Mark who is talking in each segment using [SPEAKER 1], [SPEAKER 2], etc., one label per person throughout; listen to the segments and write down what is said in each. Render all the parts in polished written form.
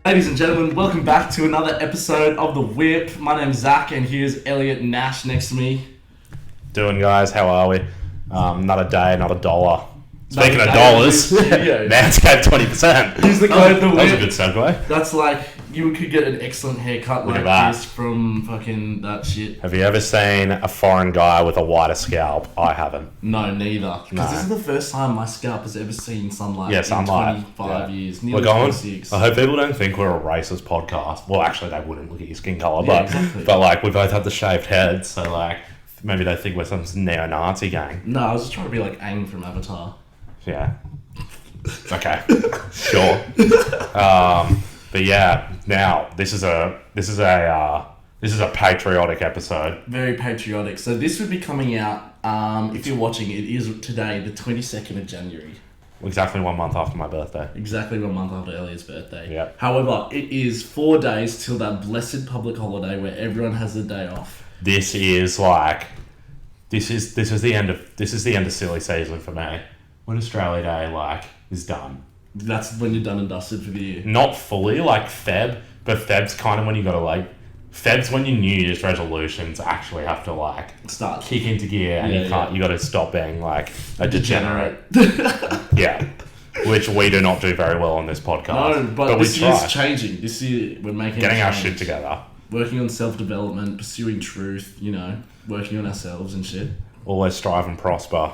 [SPEAKER 1] Ladies and gentlemen, welcome back to another episode of The Whip. My name's Zach, and here's Elliot Nash next to me.
[SPEAKER 2] Doing, guys? How are we? Not a day, not a dollar. Speaking of dollars, Manscaped 20%.
[SPEAKER 1] Use the code The Whip.
[SPEAKER 2] That was a good segue.
[SPEAKER 1] That's like, you could get an excellent haircut
[SPEAKER 2] Look
[SPEAKER 1] like
[SPEAKER 2] at
[SPEAKER 1] this from fucking that shit.
[SPEAKER 2] Have you ever seen a foreign guy with a whiter scalp? I haven't.
[SPEAKER 1] No, neither. Because
[SPEAKER 2] No.
[SPEAKER 1] this is the first time my scalp has ever seen sunlight
[SPEAKER 2] Yeah,
[SPEAKER 1] in
[SPEAKER 2] sunlight.
[SPEAKER 1] 25 years.
[SPEAKER 2] We're
[SPEAKER 1] Nearly
[SPEAKER 2] going.
[SPEAKER 1] 26.
[SPEAKER 2] I hope people don't think we're a racist podcast. Well, actually, they wouldn't look at your skin colour.
[SPEAKER 1] Yeah,
[SPEAKER 2] but,
[SPEAKER 1] exactly.
[SPEAKER 2] but like, we both have the shaved heads, so like, maybe they think we're some neo-Nazi gang.
[SPEAKER 1] No, I was just trying to be like Aang from Avatar.
[SPEAKER 2] Yeah. Okay. Sure. But yeah, now this is a patriotic episode.
[SPEAKER 1] Very patriotic. So this would be coming out, if you're watching, it is today, the 22nd of January.
[SPEAKER 2] Exactly 1 month after my birthday.
[SPEAKER 1] Exactly 1 month after Elliot's birthday.
[SPEAKER 2] Yep.
[SPEAKER 1] However, it is 4 days till that blessed public holiday where everyone has a day off.
[SPEAKER 2] This is like, this is the end of silly season for me. When Australia Day like is done.
[SPEAKER 1] That's when you're done and dusted for the year.
[SPEAKER 2] Not fully like Feb, but Feb's kind of when you gotta like, Feb's when your New Year's resolutions actually have to like
[SPEAKER 1] Start.
[SPEAKER 2] kick into gear, and you gotta stop being like a degenerate. Yeah. Which we do not do very well on this podcast.
[SPEAKER 1] No, but this
[SPEAKER 2] we try.
[SPEAKER 1] year's changing. This year we're making
[SPEAKER 2] Getting
[SPEAKER 1] a
[SPEAKER 2] our
[SPEAKER 1] change.
[SPEAKER 2] shit together.
[SPEAKER 1] Working on self-development, pursuing truth, working on ourselves and shit.
[SPEAKER 2] Always strive and prosper.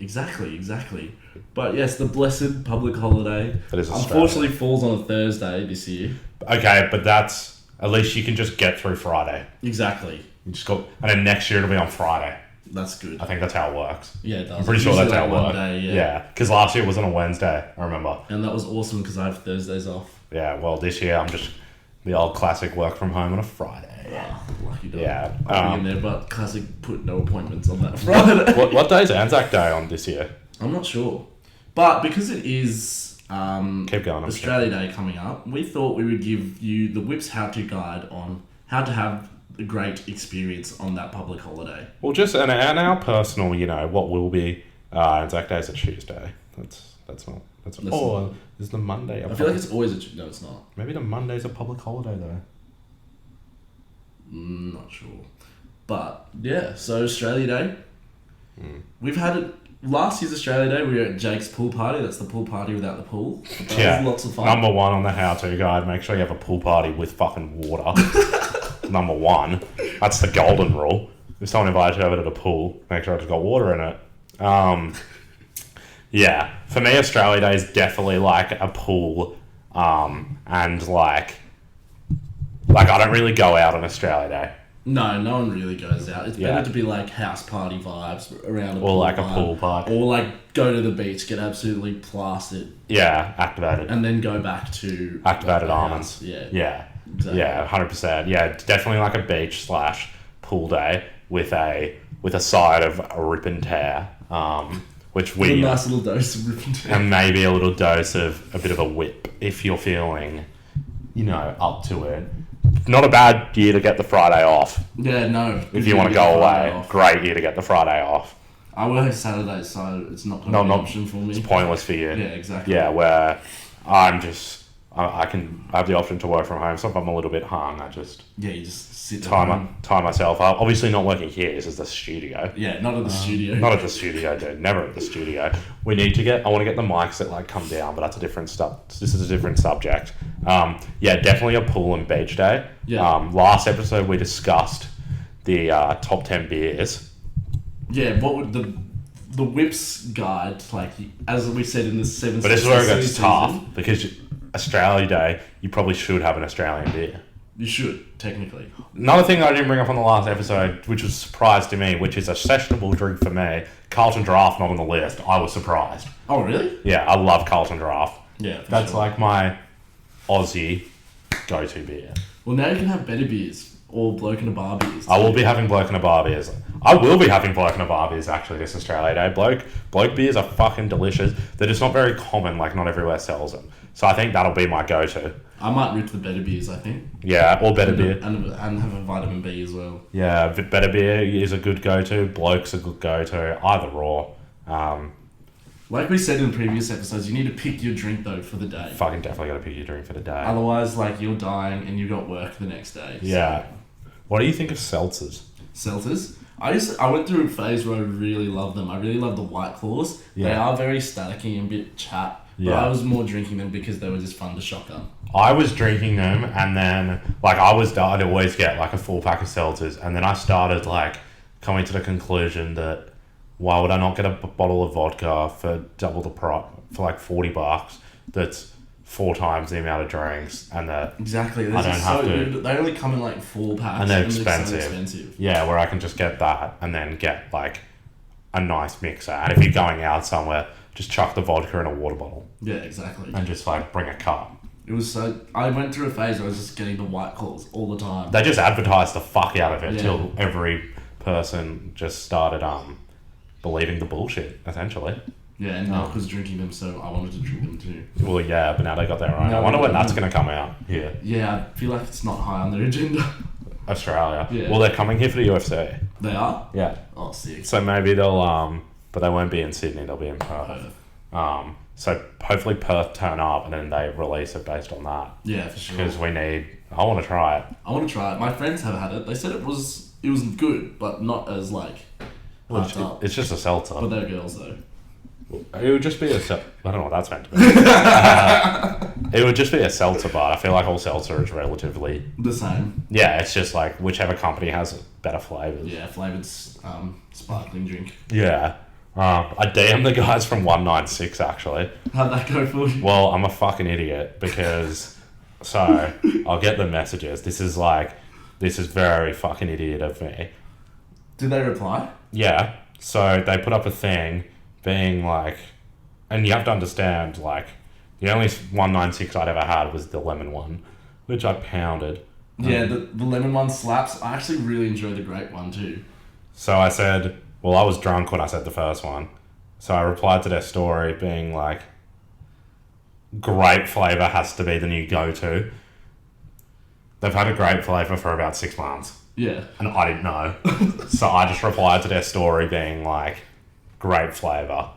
[SPEAKER 1] Exactly. But yes, the blessed public holiday
[SPEAKER 2] That is Australia.
[SPEAKER 1] unfortunately falls on a Thursday this year.
[SPEAKER 2] Okay, but that's, at least you can just get through Friday.
[SPEAKER 1] Exactly.
[SPEAKER 2] You just go, and then next year it'll be on Friday.
[SPEAKER 1] That's good.
[SPEAKER 2] I think that's how it works.
[SPEAKER 1] Yeah, it does.
[SPEAKER 2] I'm pretty sure that's how it
[SPEAKER 1] one
[SPEAKER 2] works.
[SPEAKER 1] day,
[SPEAKER 2] Yeah, because last year it was on a Wednesday, I remember.
[SPEAKER 1] And that was awesome because I have Thursdays off.
[SPEAKER 2] Yeah, well, this year I'm just the old classic work from home on a Friday.
[SPEAKER 1] Lucky dog.
[SPEAKER 2] Yeah,
[SPEAKER 1] I'll be in there, but classic put no appointments on that Friday.
[SPEAKER 2] What day is Anzac Day on this year?
[SPEAKER 1] I'm not sure. But because it is
[SPEAKER 2] Keep going.
[SPEAKER 1] Australia Day coming up, we thought we would give you the Whip's how-to guide on how to have a great experience on that public holiday.
[SPEAKER 2] Well, just and our personal, what will be Anzac Day is a Tuesday. That's not. Is the Monday?
[SPEAKER 1] I feel like it's always no, it's not.
[SPEAKER 2] Maybe the Monday's a public holiday though.
[SPEAKER 1] Not sure. But yeah, so Australia Day. We've had it. Last year's Australia Day, we were at Jake's pool party. That's the pool party without the pool. That was lots of fun.
[SPEAKER 2] Number one on the how-to guide, make sure you have a pool party with fucking water. Number one. That's the golden rule. If someone invites you over to the pool, make sure it's got water in it. Yeah. For me, Australia Day is definitely like a pool, and like I don't really go out on Australia Day.
[SPEAKER 1] No one really goes out. It's better to be like house party vibes around a pool.
[SPEAKER 2] Or like a pool party.
[SPEAKER 1] Or like go to the beach, get absolutely plastered.
[SPEAKER 2] Yeah, activated.
[SPEAKER 1] And then go back to...
[SPEAKER 2] Activated almonds.
[SPEAKER 1] Yeah.
[SPEAKER 2] Exactly. Yeah, 100%. Yeah, definitely like a beach / pool day with a side of a rip and tear. Which we...
[SPEAKER 1] A nice little dose of rip and tear.
[SPEAKER 2] And maybe a little dose of a bit of a whip if you're feeling, up to it. Not a bad year to get the Friday off.
[SPEAKER 1] Yeah, no.
[SPEAKER 2] If you want to go away, great year to get the Friday off.
[SPEAKER 1] I work Saturday, so it's not going to be an option for me.
[SPEAKER 2] It's pointless for you.
[SPEAKER 1] Yeah, exactly.
[SPEAKER 2] Yeah, where I have the option to work from home. So if I'm a little bit hung, I just...
[SPEAKER 1] Yeah, you just sit
[SPEAKER 2] tie myself up. Obviously not working here. This is the studio.
[SPEAKER 1] Yeah, not at the studio.
[SPEAKER 2] Not at the studio, dude. Never at the studio. I want to get the mics that come down, but that's a different stuff. This is a different subject. Yeah, definitely a pool and beach day.
[SPEAKER 1] Yeah.
[SPEAKER 2] Last episode we discussed the top 10 beers.
[SPEAKER 1] Yeah, what would the Whips guide, like, as we said in the 7th...
[SPEAKER 2] But this is where it gets tough, because Australia Day, you probably should have an Australian beer.
[SPEAKER 1] You should, technically.
[SPEAKER 2] Another thing that I didn't bring up on the last episode, which was a surprise to me, which is a sessionable drink for me, Carlton Draft not on the list. I was surprised.
[SPEAKER 1] Oh, really?
[SPEAKER 2] Yeah, I love Carlton Draft.
[SPEAKER 1] Yeah,
[SPEAKER 2] That's like my Aussie go-to beer.
[SPEAKER 1] Well, now you can have better beers, or bloke in a bar beers.
[SPEAKER 2] I will be having bloke in a bar beers. I will be having bloke in a bar beers actually this Australia Day. Bloke beers are fucking delicious. They're just not very common, like not everywhere sells them. So I think that'll be my go-to.
[SPEAKER 1] I might root for better beers, I think.
[SPEAKER 2] Yeah, or better beer.
[SPEAKER 1] And have a vitamin B as well.
[SPEAKER 2] Yeah, better beer is a good go-to. Bloke's a good go-to. Either or.
[SPEAKER 1] Like we said in previous episodes, you need to pick your drink though for the day.
[SPEAKER 2] Fucking definitely got to pick your drink for the day.
[SPEAKER 1] Otherwise, like, you're dying and you got work the next day.
[SPEAKER 2] Yeah. What do you think of seltzers?
[SPEAKER 1] Seltzers? I went through a phase where I really loved them. I really love the White Claws.
[SPEAKER 2] Yeah.
[SPEAKER 1] They are very staticky and a bit chat. But
[SPEAKER 2] Yeah.
[SPEAKER 1] I was more drinking them because they were just fun to shotgun.
[SPEAKER 2] I was drinking them, and then I'd always get like a full pack of seltzers, and then I started like coming to the conclusion that why would I not get a bottle of vodka for double the price for like $40? That's 4 times the amount of drinks, and that
[SPEAKER 1] Exactly.
[SPEAKER 2] I don't have to.
[SPEAKER 1] They only come in like 4 packs.
[SPEAKER 2] And they're
[SPEAKER 1] so
[SPEAKER 2] expensive.
[SPEAKER 1] expensive.
[SPEAKER 2] Yeah, where I can just get that and then get like a nice mixer. And if you're going out somewhere, just chuck the vodka in a water bottle
[SPEAKER 1] Yeah, exactly.
[SPEAKER 2] and just like bring a cup.
[SPEAKER 1] It was so... I went through a phase where I was just getting the White Claws all the time.
[SPEAKER 2] They just advertised the fuck out of it
[SPEAKER 1] Yeah.
[SPEAKER 2] till every person just started believing the bullshit, essentially.
[SPEAKER 1] Yeah, and Mark was drinking them, so I wanted to drink them too.
[SPEAKER 2] Well, yeah, but now they got their own.
[SPEAKER 1] No,
[SPEAKER 2] I wonder when
[SPEAKER 1] no.
[SPEAKER 2] that's going to come out here.
[SPEAKER 1] Yeah, I feel like it's not high on their agenda.
[SPEAKER 2] Australia.
[SPEAKER 1] Yeah.
[SPEAKER 2] Well, they're coming here for the UFC.
[SPEAKER 1] They are?
[SPEAKER 2] Yeah.
[SPEAKER 1] Oh, sick.
[SPEAKER 2] So maybe they'll, but they won't be in Sydney, they'll be in Perth. So hopefully Perth turn up and then they release it based on that.
[SPEAKER 1] Yeah, for sure.
[SPEAKER 2] Because I want to try it.
[SPEAKER 1] I want to try it. My friends have had it. They said it was good, but not as like hyped up.
[SPEAKER 2] It's just a seltzer.
[SPEAKER 1] But they're girls though.
[SPEAKER 2] It would just be I don't know what that's meant to be. It would just be a seltzer bar. I feel like all seltzer is relatively...
[SPEAKER 1] The same.
[SPEAKER 2] Yeah, it's just like whichever company has better flavours.
[SPEAKER 1] Yeah, flavoured sparkling drink.
[SPEAKER 2] Yeah. I DM'd the guys from 196 actually.
[SPEAKER 1] How'd that go for you?
[SPEAKER 2] Well, I'm a fucking idiot because... So, I'll get the messages. This is very fucking idiot of me.
[SPEAKER 1] Did they reply?
[SPEAKER 2] Yeah. So, they put up a thing being like... And you have to understand, like... The only 196 I'd ever had was the lemon one, which I pounded.
[SPEAKER 1] Yeah, the lemon one slaps. I actually really enjoy the grape one too.
[SPEAKER 2] So I said... Well, I was drunk when I said the first one. So I replied to their story being like... Grape flavour has to be the new go-to. They've had a grape flavour for about 6 months.
[SPEAKER 1] Yeah.
[SPEAKER 2] And I didn't know. So I just replied to their story being like, grape flavour.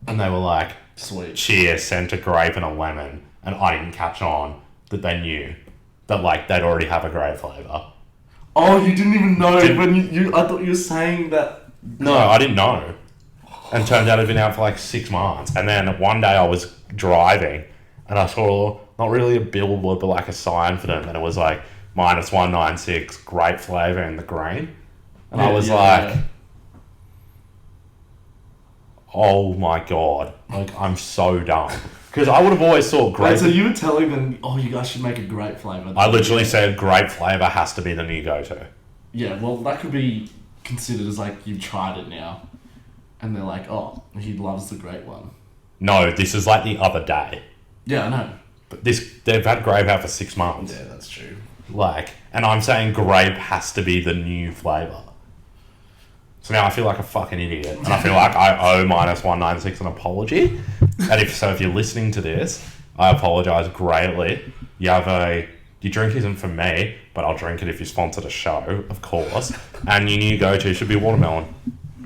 [SPEAKER 2] And they were like,
[SPEAKER 1] Sweet.
[SPEAKER 2] cheers, sent a grape and a lemon. And I didn't catch on that they knew that like they'd already have a grape flavour.
[SPEAKER 1] Oh, you didn't even know when you I thought you were saying that.
[SPEAKER 2] No, I didn't know. And turned out it'd been out for like 6 months. And then one day I was driving and I saw not really a billboard but like a sign for them, and it was like -196 grape flavour in the green. And I was like, oh my god, like I'm so dumb. Because I would have always thought grape...
[SPEAKER 1] Wait, so you were telling them, oh, you guys should make a grape flavour.
[SPEAKER 2] I literally said grape flavour has to be the new go-to.
[SPEAKER 1] Yeah, well, that could be considered as like you've tried it now. And they're like, oh, he loves the grape one.
[SPEAKER 2] No, this is like the other day.
[SPEAKER 1] Yeah, I know.
[SPEAKER 2] But they've had grape out for 6 months.
[SPEAKER 1] Yeah, that's true.
[SPEAKER 2] Like, and I'm saying grape has to be the new flavour. So now I feel like a fucking idiot. And I feel like I owe -196 an apology. And if you're listening to this, I apologise greatly. Your drink isn't for me, but I'll drink it if you sponsor the show, of course. And your new go-to should be watermelon.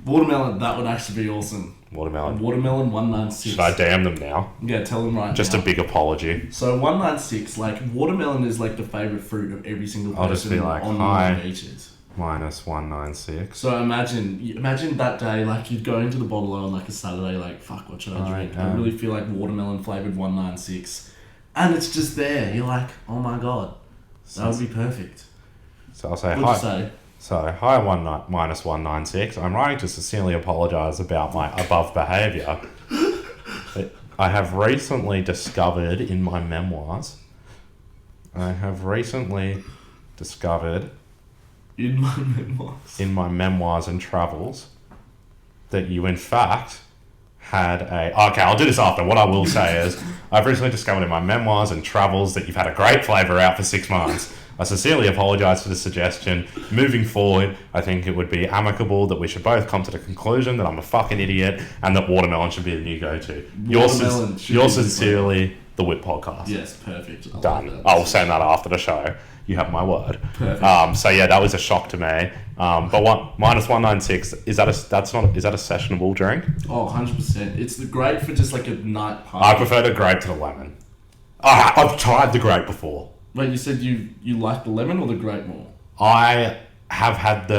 [SPEAKER 1] Watermelon, that would actually be awesome.
[SPEAKER 2] Watermelon.
[SPEAKER 1] Watermelon 196.
[SPEAKER 2] Should I damn them now?
[SPEAKER 1] Yeah, tell them right
[SPEAKER 2] Just
[SPEAKER 1] now.
[SPEAKER 2] a big apology.
[SPEAKER 1] So 196, like, watermelon is like the favourite fruit of every single person
[SPEAKER 2] I'll just be like,
[SPEAKER 1] on
[SPEAKER 2] hi.
[SPEAKER 1] the beaches.
[SPEAKER 2] -196.
[SPEAKER 1] So imagine that day, like, you'd go into the bottle on like a Saturday, like, fuck, what should I drink? I really feel like watermelon flavoured 196. And it's just there. You're like, oh my god, that would be perfect.
[SPEAKER 2] So I'll say
[SPEAKER 1] What'd
[SPEAKER 2] hi.
[SPEAKER 1] you say?
[SPEAKER 2] So, hi -196. I'm writing to sincerely apologise about my above behaviour. I have recently discovered in my memoirs... In my memoirs and travels, that you in fact had a... Okay, I'll do this after. What I will say is, I've recently discovered in my memoirs and travels that you've had a grape flavour out for 6 months. I sincerely apologise for the suggestion. Moving forward, I think it would be amicable that we should both come to the conclusion that I'm a fucking idiot and that watermelon should be the new go-to. Yours sincerely, the Whip Podcast.
[SPEAKER 1] Yes, perfect.
[SPEAKER 2] Done. I'll send that after the show. You have my word.
[SPEAKER 1] Perfect.
[SPEAKER 2] So yeah, that was a shock to me. But what minus 196 is that is that a sessionable drink?
[SPEAKER 1] Oh, 100%. It's great for just like a night
[SPEAKER 2] I
[SPEAKER 1] party.
[SPEAKER 2] prefer the grape to the lemon. I've tried the grape before.
[SPEAKER 1] Wait, you said you like the lemon or the grape more?
[SPEAKER 2] I have had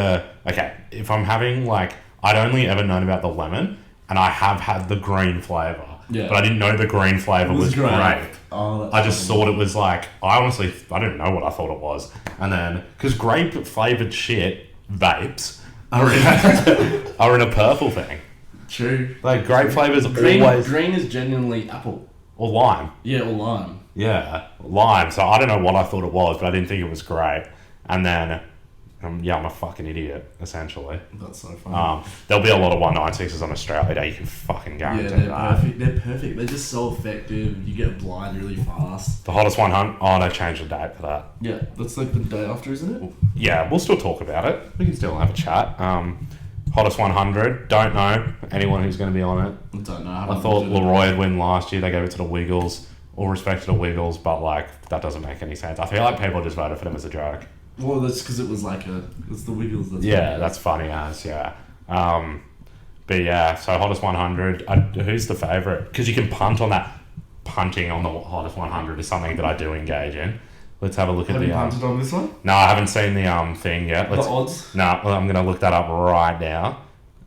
[SPEAKER 2] if I'm having like, I'd only ever known about the lemon, and I have had the green flavour.
[SPEAKER 1] Yeah.
[SPEAKER 2] But I didn't know the green flavour was grape.
[SPEAKER 1] Oh, that's
[SPEAKER 2] I just thought it was like, I didn't know what I thought it was. And then, because grape flavoured shit, vapes, are in a purple thing.
[SPEAKER 1] True.
[SPEAKER 2] Like, grape flavours
[SPEAKER 1] Green
[SPEAKER 2] always...
[SPEAKER 1] is genuinely apple.
[SPEAKER 2] Or lime.
[SPEAKER 1] Yeah, or lime.
[SPEAKER 2] Yeah, lime. So I don't know what I thought it was, but I didn't think it was great. And then, I'm a fucking idiot, essentially.
[SPEAKER 1] That's so funny.
[SPEAKER 2] There'll be a lot of 196s on Australia Day, you can fucking guarantee
[SPEAKER 1] they're
[SPEAKER 2] that.
[SPEAKER 1] perfect. They're perfect. They're just so effective. You get blind really fast.
[SPEAKER 2] The hottest 100... Oh, they changed the date for that.
[SPEAKER 1] Yeah, that's like the day after, isn't it?
[SPEAKER 2] Yeah, we'll still talk about it. We can still have a chat. Hottest 100. Don't know anyone who's going to be on it.
[SPEAKER 1] I don't know.
[SPEAKER 2] I thought Leroy had win last year. They gave it to the Wiggles. All respect to the Wiggles, but like, that doesn't make any sense. I feel like people just voted for them as a joke.
[SPEAKER 1] Well, that's because it was like it's the Wiggles.
[SPEAKER 2] That's funny as, yeah. But yeah, so hottest 100. Who's the favourite? Because you can punt on that. Punting on the hottest 100 is something that I do engage in. Let's have a look at the...
[SPEAKER 1] Have you punted on this one?
[SPEAKER 2] No, I haven't seen the thing yet.
[SPEAKER 1] The odds?
[SPEAKER 2] No, I'm going to look that up right now.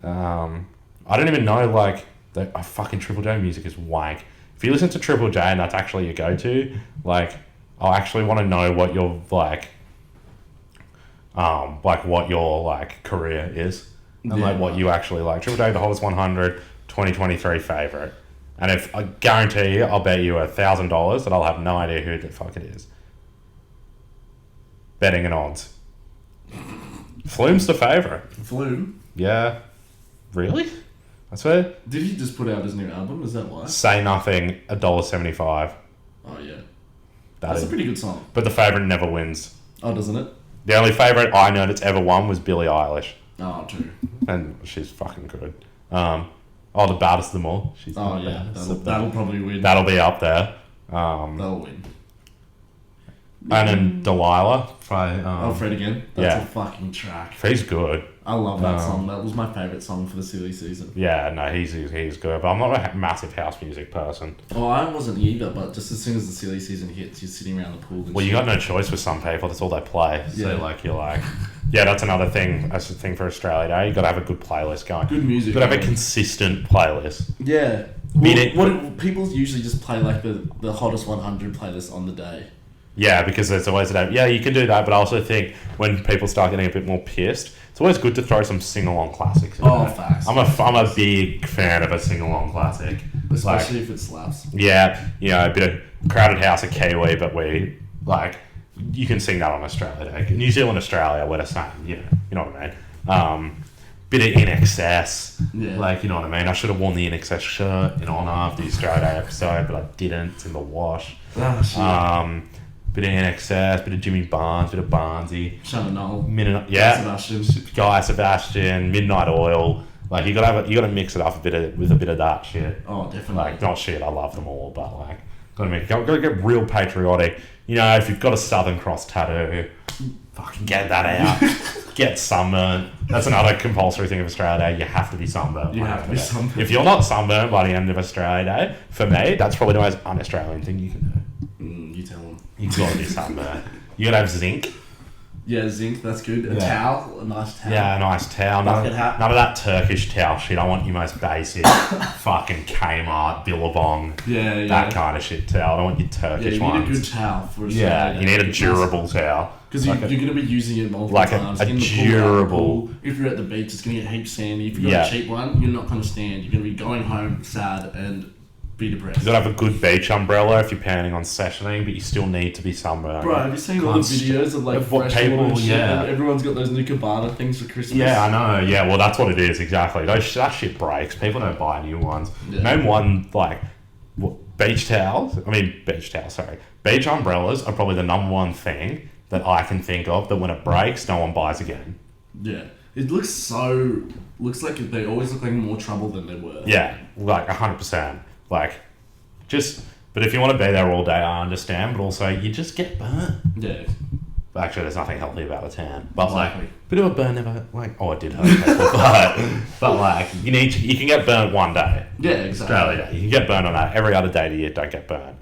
[SPEAKER 2] I don't even know, like, fucking Triple J music is wank. If you listen to Triple J and that's actually your go-to, like, I'll actually want to know what your, like what your, like, career is. And, like, what you actually like. Triple J, the hottest 100, 2023 favourite. And if I guarantee you, I'll bet you $1,000 that I'll have no idea who the fuck it is. Betting and odds. Flume's the favourite.
[SPEAKER 1] Flume?
[SPEAKER 2] Yeah. Really? That's where...
[SPEAKER 1] Did he just put out his new album? Is that why?
[SPEAKER 2] Say Nothing, $1.75.
[SPEAKER 1] Oh, yeah.
[SPEAKER 2] That's
[SPEAKER 1] a pretty good song.
[SPEAKER 2] But the favourite never wins.
[SPEAKER 1] Oh, doesn't it?
[SPEAKER 2] The only favourite I know that's ever won was Billie Eilish.
[SPEAKER 1] Oh, true.
[SPEAKER 2] And she's fucking good. The baddest of them all. She's
[SPEAKER 1] yeah. That'll probably win.
[SPEAKER 2] That'll be up there.
[SPEAKER 1] That'll win.
[SPEAKER 2] And then Delilah.
[SPEAKER 1] Fred again. That's a fucking track.
[SPEAKER 2] He's good.
[SPEAKER 1] I love that song. That was my favourite song for the silly season.
[SPEAKER 2] Yeah, no, he's good. But I'm not a massive house music person.
[SPEAKER 1] Oh, I wasn't either, but just as soon as the silly season hits, you're sitting around the pool.
[SPEAKER 2] Well, you got no choice with some people. That's all they play.
[SPEAKER 1] Yeah.
[SPEAKER 2] So, like, you're like... Yeah, that's another thing. That's the thing for Australia Day. You got to have a good playlist going.
[SPEAKER 1] Good music.
[SPEAKER 2] You got to have a consistent playlist.
[SPEAKER 1] Yeah. People usually just play like the hottest 100 playlist on the day.
[SPEAKER 2] Yeah, because there's always a day. Yeah, you can do that, but I also think when people start getting a bit more pissed, it's always good to throw some sing-along classics in there.
[SPEAKER 1] Facts.
[SPEAKER 2] I'm a big fan of a sing-along classic.
[SPEAKER 1] Especially if it slaps.
[SPEAKER 2] Yeah, a bit of Crowded House of Kiwi, but you can sing that on Australia Day. New Zealand, Australia, we're the same, you know what I mean? Bit of In Excess, you know what I mean? I should have worn the In Excess shirt in honour of the Australia Day episode, but I didn't. It's in the wash.
[SPEAKER 1] Oh, shit.
[SPEAKER 2] Bit of In Excess, bit of Jimmy Barnes, bit of Barnesy.
[SPEAKER 1] Shannon Noel.
[SPEAKER 2] Guy Sebastian, Midnight Oil. Like, you gotta mix it up with a bit of that shit.
[SPEAKER 1] Oh, definitely.
[SPEAKER 2] Like, not shit, I love them all, but like, gotta get real patriotic. You know, if you've got a Southern Cross tattoo, fucking get that out. Get sunburned. That's another compulsory thing of Australia Day. You have to be sunburned.
[SPEAKER 1] You have to be sunburned.
[SPEAKER 2] If you're not sunburned by the end of Australia Day, for me, that's probably the most un-Australian thing you can do.
[SPEAKER 1] You tell them.
[SPEAKER 2] You've got to be sunburned. You gotta have zinc.
[SPEAKER 1] Yeah, zinc, that's good. A towel, a nice towel.
[SPEAKER 2] Yeah, a nice towel. None of that Turkish towel shit. I want your most basic fucking Kmart, Billabong, that kind of shit towel. I don't want your Turkish ones.
[SPEAKER 1] You need a good towel for Australia.
[SPEAKER 2] Yeah, you need a durable towel.
[SPEAKER 1] Because you're going to be using it multiple times.
[SPEAKER 2] A durable...
[SPEAKER 1] If you're at the beach, it's going to get heaps sandy. If you've got a cheap one, you're not going to stand. You're going to be going home sad and be depressed.
[SPEAKER 2] You've got to have a good beach umbrella if you're planning on sessioning, but you still need to be sunburned.
[SPEAKER 1] Bro, have you seen all the videos of like fresh people and shit? Everyone's got those new Cabana things for Christmas.
[SPEAKER 2] Yeah, I know. Yeah, well, that's what it is, exactly. That shit breaks. People don't buy new ones. Yeah. Name one, beach umbrellas are probably the number one thing that I can think of that when it breaks, no one buys again.
[SPEAKER 1] Yeah. It looks like they always look like more trouble than they were.
[SPEAKER 2] Yeah, like 100%. But if you want to be there all day, I understand, but also you just get burnt.
[SPEAKER 1] Yeah.
[SPEAKER 2] Actually, there's nothing healthy about a tan. But
[SPEAKER 1] Exactly.
[SPEAKER 2] like, bit of a burn never, like, oh, it did hurt people, but like, you can get burnt one day.
[SPEAKER 1] Yeah, exactly.
[SPEAKER 2] Australia Day. You can get burnt on that. Every other day of the year, don't get burnt.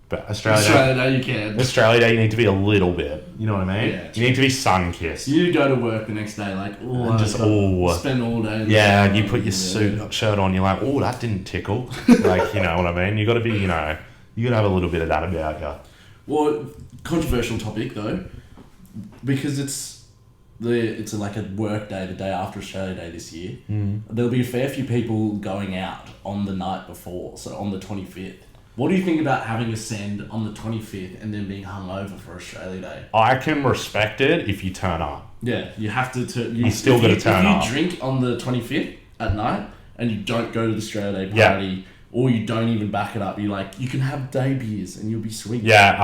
[SPEAKER 2] But
[SPEAKER 1] Australia Day, you can.
[SPEAKER 2] Australia Day, you need to be a little bit. You know what I mean?
[SPEAKER 1] Yeah.
[SPEAKER 2] You need to be sun-kissed.
[SPEAKER 1] You go to work the next day like, oh,
[SPEAKER 2] And just,
[SPEAKER 1] spend all day. in the
[SPEAKER 2] Yeah,
[SPEAKER 1] sun.
[SPEAKER 2] and you put your shirt on, you're like, oh, that didn't tickle. Like, you know what I mean? You got to be, you got to have a little bit of that about you.
[SPEAKER 1] Well, controversial topic though, because it's like a work day, the day after Australia Day this year. There'll be a fair few people going out on the night before, so on the 25th. What do you think about having a send on the 25th and then being hungover for Australia Day?
[SPEAKER 2] I can respect it if you turn up.
[SPEAKER 1] Yeah, you have to.
[SPEAKER 2] You still got to turn up.
[SPEAKER 1] If you drink on the 25th at night and you don't go to the Australia Day party,
[SPEAKER 2] Yeah.
[SPEAKER 1] or you don't even back it up, you can have day beers and you'll be sweet.
[SPEAKER 2] Yeah,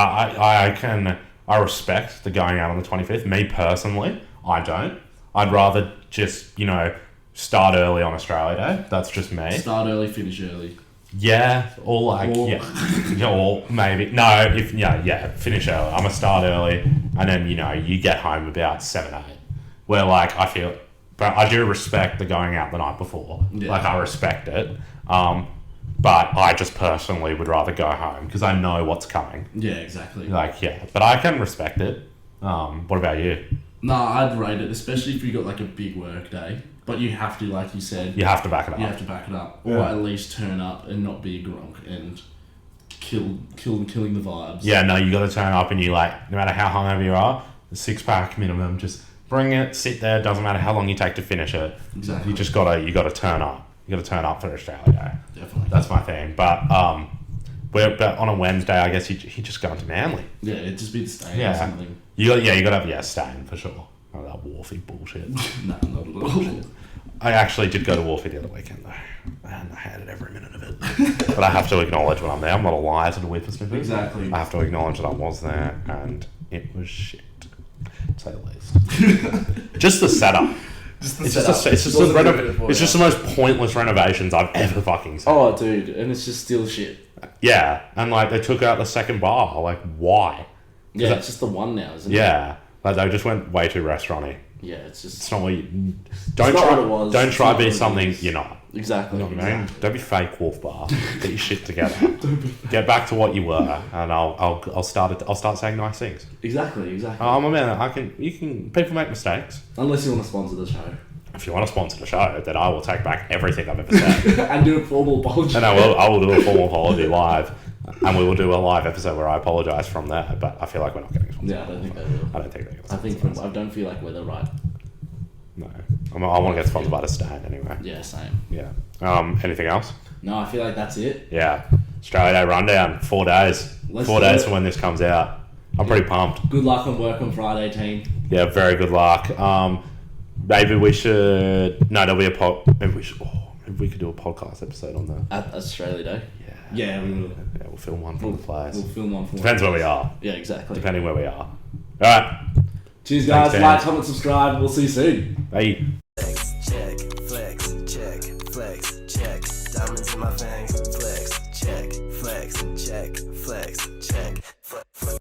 [SPEAKER 2] I respect the going out on the 25th. Me personally, I don't. I'd rather just, start early on Australia Day. That's just me.
[SPEAKER 1] Start early, finish early.
[SPEAKER 2] Yeah, or maybe. No, finish early. I'm going to start early, and then, you get home about 7, 8. Where, I feel... But I do respect the going out the night before.
[SPEAKER 1] Yeah.
[SPEAKER 2] I respect it. But I just personally would rather go home, because I know what's coming.
[SPEAKER 1] Yeah, exactly.
[SPEAKER 2] But I can respect it. What about you?
[SPEAKER 1] No, I'd rate it, especially if you got, a big work day. But you have to, like you said...
[SPEAKER 2] You have to back it up.
[SPEAKER 1] You have to back it up. Or at least turn up and not be a gronk and killing the vibes.
[SPEAKER 2] Yeah, no, you got to turn up and no matter how hungover you are, the 6-pack minimum, just bring it, sit there, doesn't matter how long you take to finish it.
[SPEAKER 1] Exactly.
[SPEAKER 2] You just got to turn up. You got to turn up for Australia Day.
[SPEAKER 1] Definitely.
[SPEAKER 2] That's my thing. But but on a Wednesday, I guess you just go into Manly.
[SPEAKER 1] Yeah, it'd just be the staying or something.
[SPEAKER 2] You got to have staying for sure. Oh, that Wharfie bullshit.
[SPEAKER 1] No, not at all.
[SPEAKER 2] I actually did go to Wharfie the other weekend though, and I hated every minute of it. But I have to acknowledge when I'm there. I'm not a liar to the whippersnippers.
[SPEAKER 1] Exactly.
[SPEAKER 2] I have to acknowledge that I was there, and it was shit, to say the least. Just the setup. It's just the most pointless renovations I've ever fucking seen.
[SPEAKER 1] Oh, dude, and it's just still shit.
[SPEAKER 2] Yeah, and they took out the second bar. Why?
[SPEAKER 1] Yeah, it's just the one now, isn't it?
[SPEAKER 2] Yeah, they just went way too restaurant-y.
[SPEAKER 1] Yeah, it's just...
[SPEAKER 2] It's not what you...
[SPEAKER 1] Don't
[SPEAKER 2] try to be something you're not.
[SPEAKER 1] Exactly.
[SPEAKER 2] You know what I mean? Don't be fake Wolf Bar. Get your shit together. Get back to what you were, and I'll start saying nice things.
[SPEAKER 1] Exactly.
[SPEAKER 2] I'm a man. People make mistakes.
[SPEAKER 1] Unless you want to sponsor the show.
[SPEAKER 2] If you want to sponsor the show, then I will take back everything I've ever said.
[SPEAKER 1] And do a formal apology.
[SPEAKER 2] And I will do a formal apology live. And we will do a live episode where I apologise from there, but I feel like we're not getting sponsored.
[SPEAKER 1] Yeah, I don't think they will.
[SPEAKER 2] I don't think they're going to.
[SPEAKER 1] I don't feel like we're the right...
[SPEAKER 2] No. I want to get sponsored by the Stand anyway.
[SPEAKER 1] Yeah, same.
[SPEAKER 2] Yeah. Anything else?
[SPEAKER 1] No, I feel like that's it.
[SPEAKER 2] Yeah. Australia Day rundown. 4 days.
[SPEAKER 1] Let's
[SPEAKER 2] 4
[SPEAKER 1] do
[SPEAKER 2] days
[SPEAKER 1] it.
[SPEAKER 2] from when this comes out. I'm pretty pumped.
[SPEAKER 1] Good luck on work on Friday, team.
[SPEAKER 2] Yeah, very good luck. Maybe we should... No, there'll be a maybe we should... maybe we could do a podcast episode on that.
[SPEAKER 1] At Australia Day?
[SPEAKER 2] Yeah.
[SPEAKER 1] Yeah, we will.
[SPEAKER 2] Yeah, we'll film one from the place.
[SPEAKER 1] We'll film one from
[SPEAKER 2] Depends where we are.
[SPEAKER 1] Yeah, exactly.
[SPEAKER 2] Depending where we are. Alright.
[SPEAKER 1] Cheers, guys.
[SPEAKER 2] Thanks, Dan.
[SPEAKER 1] Like, comment, subscribe. We'll see you soon.
[SPEAKER 2] Bye.
[SPEAKER 3] Flex, check, flex, check, flex, check. Diamonds in my fangs, flex, check, flex, check, flex, check, flex.